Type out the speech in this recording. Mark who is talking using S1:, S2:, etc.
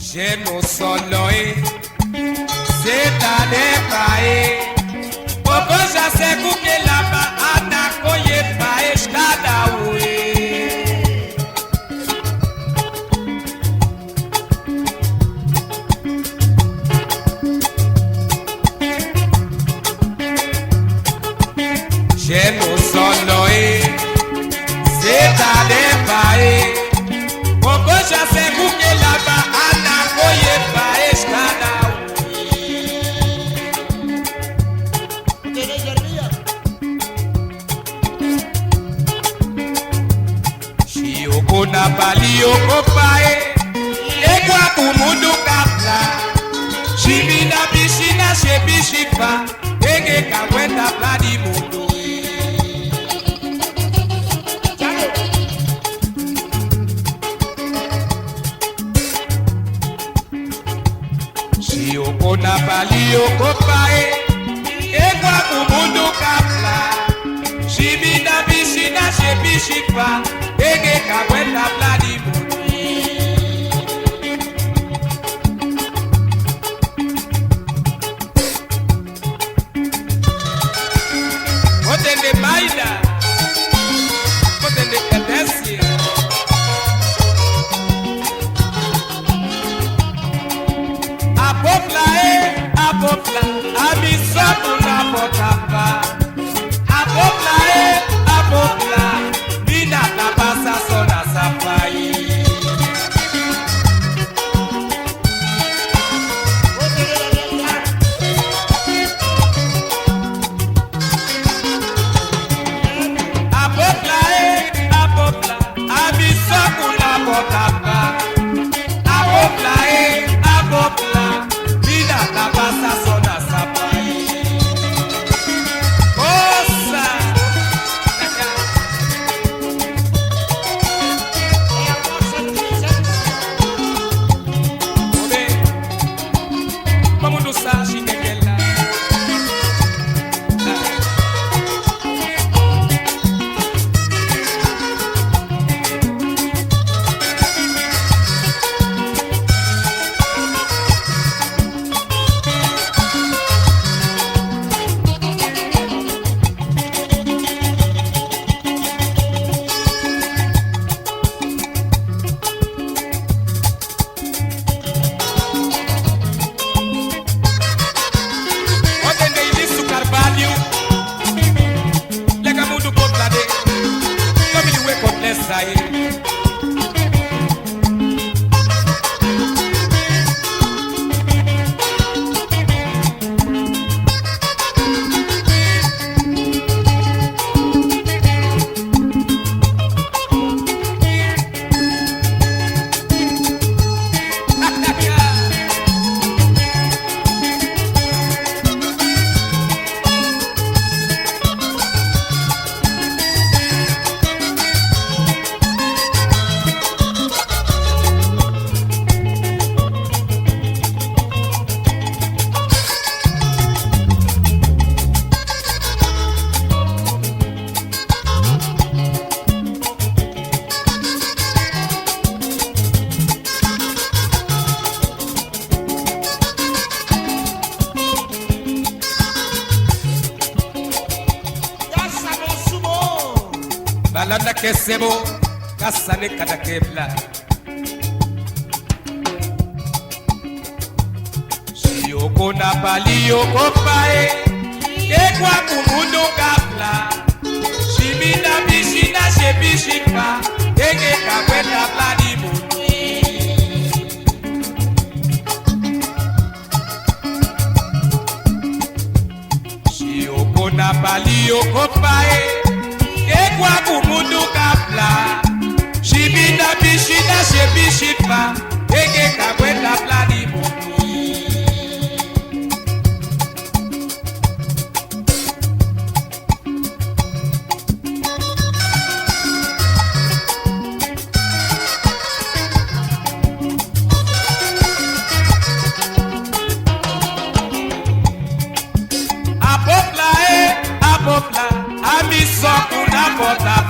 S1: Je no solo c'est à dépailler. Popo já se kuke lava ana koye pa escada ue. Je no solo c'est à dépailler. Popo já se kuke lava ana koye pa escada ue. Na palio copae, egua kumudu kapla. Chibi na piscina shebi shifa, ege kawenda pladi mundo. Shioko na palio copae, egua kumudu kapla. Chibi na piscina shebi shifa. Ege kawenda bladi mundo. Potende maida, potende kadesia. Apopla, amisoto na potapa. Apopla, Mina tlapassa sona safai. Apopla, amisoto na potapa. Apopla, Mina tlapassa sona safai. Balanda kesebo kasane katakebla. Shioko na palio kopae, egwa kumundo kapla. Shibina bishina shebishipa, ege kakwenda pladi mundo. Shioko na palio kopae, egwa kumudu kapla. Shibina bishina shebishipa, ege kakwenda pladi mundo. soco na bota